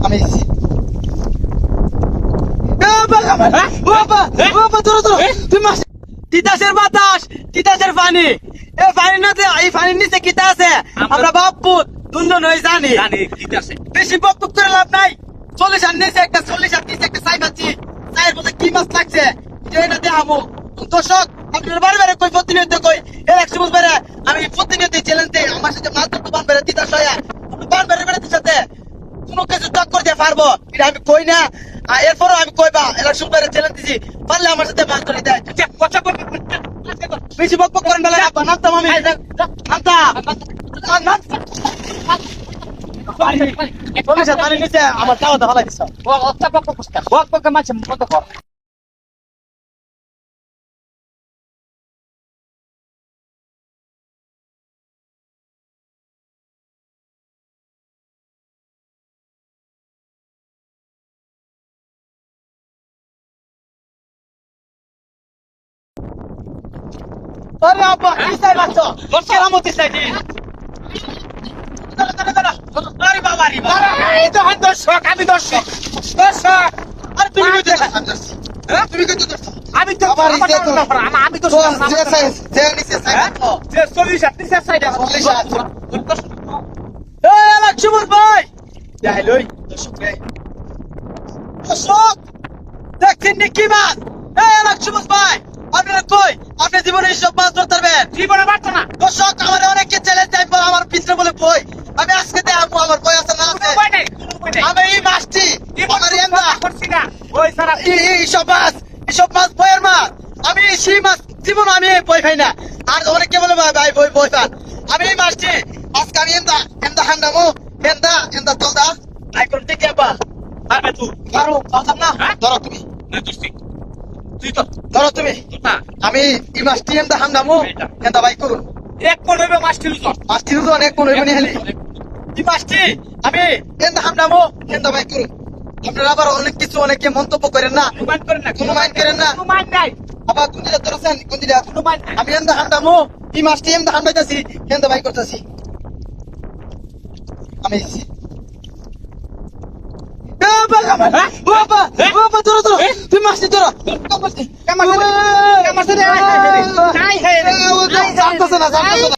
আমি তিতাসের বাতাস, তিতাসের পানি, এই পানির নিচে, এই পানির নিচে কিতা আছে আমরা বাপু দুজন হয়ে জানি। বেশি বকবক করে লাভ নাই। 40 আর নিচে একটা 40 আর নিচে একটা চাই পাচ্ছি, চায়ের মধ্যে কি মাছ লাগছে এটা দেখাবো। দর্শক আপনার বারে কই প্রতিনিয়ত কই একশো বছর আমি প্রতিনিয়ত চ্যালেঞ্জ দিই আমার সাথে মাছ ধরতে বান বেড়ে তিতাস হয়ে বান বেড়ে সাথে কোনো কিছু টক করতে পারবো এটা আমি কই না। আর এরপরও আমি কইবা এরা সুন্দর চ্যালেঞ্জ দিছি, পারলে আমার সাথে মাছ ধরে দেয়। বেশি বকবক করেন বেলা নামতাম আমি আমার চাওয়া ভালো লাগছে। আরে আব্বা কি চাই বাচ্চা কেরামতি চাইছি। আরে বাবা রে বাবা এই তো হাত দর্শক আমি দর্শক আরে তুমি কই দর্শক তুমি কই দর্শক আমি তো আমি তো যে সাইজ যে নিচে সাইজ যে 40 আর নিচে সাইড আছে 40 এই লক্ষ্মণ ভাই যাই লই দর্শক রে দর্শক দেখছেন কি মাছ। এই লক্ষ্মণ ভাই আপনারা কই আপনি জীবনে সব মাছ ধরতে পারবেন? জীবনে পারতো না। দর্শক আমার অনেকে চ্যালেঞ্জ চাইবো আমার পিছনে বলে বই আমি আজকে দেখাবো আমার বই আছে না আছে আমি এই মাছটি আমার এমনা করছি না ওই সারা এই সব মাছ বইয়ের মাছ আমি সেই মাছ জীবন আমি বই খাই না। আর অনেকে বলে ভাই বই পান আমি এই মাছটি আজকে আমি এমদা হান্ডামো এমদা চলদা আই করতে কে বা আরে তুই কারো কথা না ধরো তুমি না তুই তো ধরো তুমি আমি এই মাছটি এমদা হান্ডামো এমদা ভাই করুন এক কোন হইবে মাছটি তো এক কোন হইবে নিহালি এই মাছটি আমি এমদা হান্ডামো এমদা ভাই করুন। আপনারা আবার অনেক কিছু অনেকে মন্তব্য করেন না, কোনো মাইন্ড করেন না। আবার কোন দিকে ধরেছেন কোন দিকে আমি এমদা হান্ডামো এই মাছটি এমদা হান্ডাইতাছি এমদা ভাই করতেছি আমি তুমি মাছটি ধরো